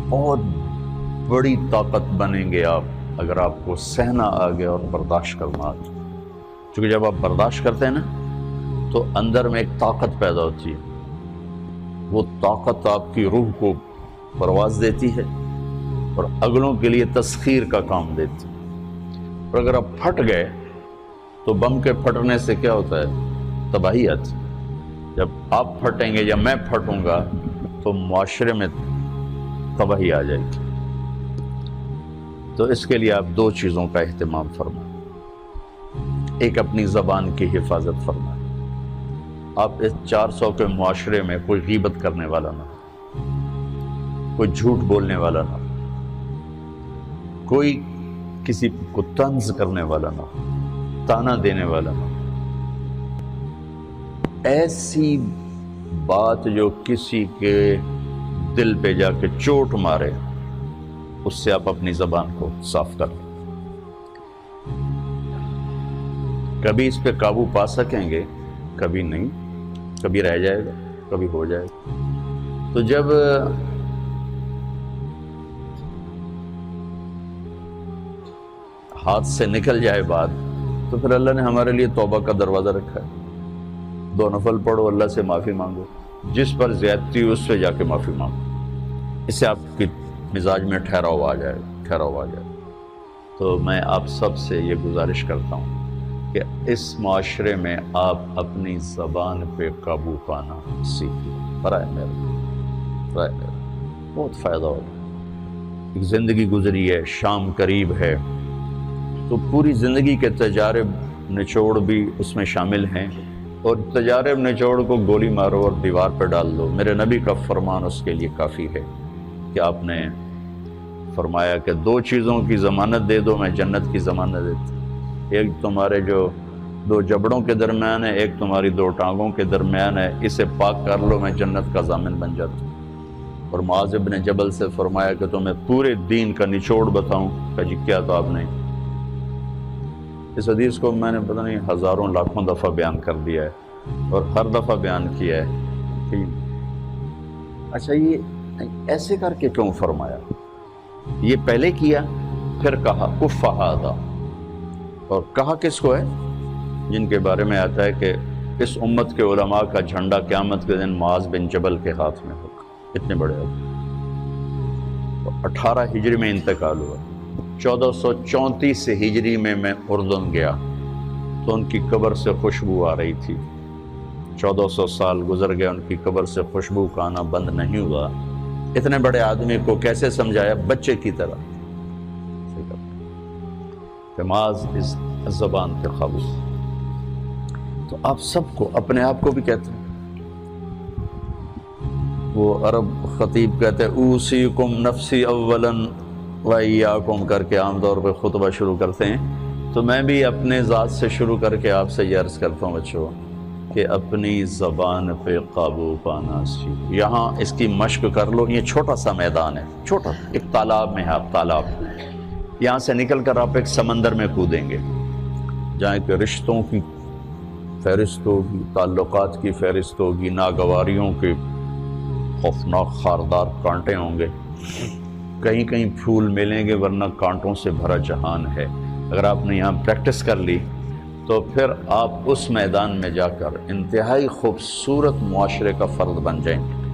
بہت بڑی طاقت بنیں گے آپ اگر آپ کو سہنا آ گیا اور برداشت کرنا آ گیا. چونکہ جب آپ برداشت کرتے ہیں نا تو اندر میں ایک طاقت پیدا ہوتی ہے. وہ طاقت آپ کی روح کو پرواز دیتی ہے اور اگلوں کے لیے تسخیر کا کام دیتی ہے. اور اگر آپ پھٹ گئے تو بم کے پھٹنے سے کیا ہوتا ہے؟ تباہی آتی. جب آپ پھٹیں گے یا میں پھٹوں گا تو معاشرے میں تباہی آ جائے گی. تو اس کے لیے آپ دو چیزوں کا اہتمام فرمائیں. ایک اپنی زبان کی حفاظت فرمائیں. آپ اس 400 کے معاشرے میں کوئی غیبت کرنے والا نہ ہو، کوئی جھوٹ بولنے والا نہ ہو، کوئی کسی کو طنز کرنے والا نہ ہو، تانا دینے والا نہ ہو. ایسی بات جو کسی کے دل پہ جا کے چوٹ مارے اس سے آپ اپنی زبان کو صاف کر لیں. کبھی اس پہ قابو پا سکیں گے، کبھی نہیں، کبھی رہ جائے گا، کبھی ہو جائے گا. تو جب ہاتھ سے نکل جائے بات تو پھر اللہ نے ہمارے لیے توبہ کا دروازہ رکھا ہے. 2 نفل پڑھو، اللہ سے معافی مانگو، جس پر زیادتی ہو اس سے جا کے معافی مانگو. اس سے آپ کی مزاج میں ٹھہراؤ آ جائے گا. تو میں آپ سب سے یہ گزارش کرتا ہوں کہ اس معاشرے میں آپ اپنی زبان پہ قابو پانا سیکھیں. برائے میرے بہت فائدہ ہوگا. ایک زندگی گزری ہے، شام قریب ہے، تو پوری زندگی کے تجارب نچوڑ بھی اس میں شامل ہیں. اور تجارب نچوڑ کو گولی مارو اور دیوار پہ ڈال دو. میرے نبی کا فرمان اس کے لیے کافی ہے کہ آپ نے فرمایا کہ 2 چیزوں کی ضمانت دے دو، میں جنت کی ضمانت دیتا ہوں. ایک تمہارے جو 2 جبڑوں کے درمیان ہے، ایک تمہاری 2 ٹانگوں کے درمیان ہے، اسے پاک کر لو، میں جنت کا ضامن بن جاتا ہوں. اور معاذ بن جبل سے فرمایا کہ تمہیں پورے دین کا نچوڑ بتاؤں. کہ جی کیا؟ تو آپ نے اس حدیث کو میں نے پتہ نہیں ہزاروں لاکھوں دفعہ بیان کر دیا ہے اور ہر دفعہ بیان کیا ہے کہ اچھا یہ ایسے کر کے کیوں فرمایا؟ یہ پہلے کیا پھر کہا کف ھذا. اور کہا کس کو ہے؟ جن کے بارے میں آتا ہے کہ اس امت کے علماء کا جھنڈا قیامت کے دن معاذ بن جبل کے ہاتھ میں ہوگا. اتنے بڑے ہوگا. 18 ہجری میں انتقال ہوا. 1434 ہجری میں اردن گیا تو ان کی قبر سے خوشبو آ رہی تھی. 1400 سال گزر گئے، ان کی قبر سے خوشبو کا آنا بند نہیں ہوا. اتنے بڑے آدمی کو کیسے سمجھایا؟ بچے کی طرح. معاذ اس زبان پہ قابو. تو آپ سب کو، اپنے آپ کو بھی کہتے ہیں، وہ عرب خطیب کہتے ہیں اوصیکم نفسی اولا وایاکم کر کے عام طور پہ خطبہ شروع کرتے ہیں. تو میں بھی اپنے ذات سے شروع کر کے آپ سے یہ عرض کرتا ہوں بچوں کہ اپنی زبان پہ قابو پانا سیکھو. یہاں اس کی مشق کر لو. یہ چھوٹا سا میدان ہے، چھوٹا ایک تالاب میں ہے. آپ تالاب، یہاں سے نکل کر آپ ایک سمندر میں کودیں گے جہاں کہ رشتوں کی فہرست ہوگی، تعلقات کی فہرست ہوگی، ناگواریوں کے خوفناک خاردار کانٹے ہوں گے. کہیں کہیں پھول ملیں گے ورنہ کانٹوں سے بھرا جہان ہے. اگر آپ نے یہاں پریکٹس کر لی تو پھر آپ اس میدان میں جا کر انتہائی خوبصورت معاشرے کا فرد بن جائیں گے.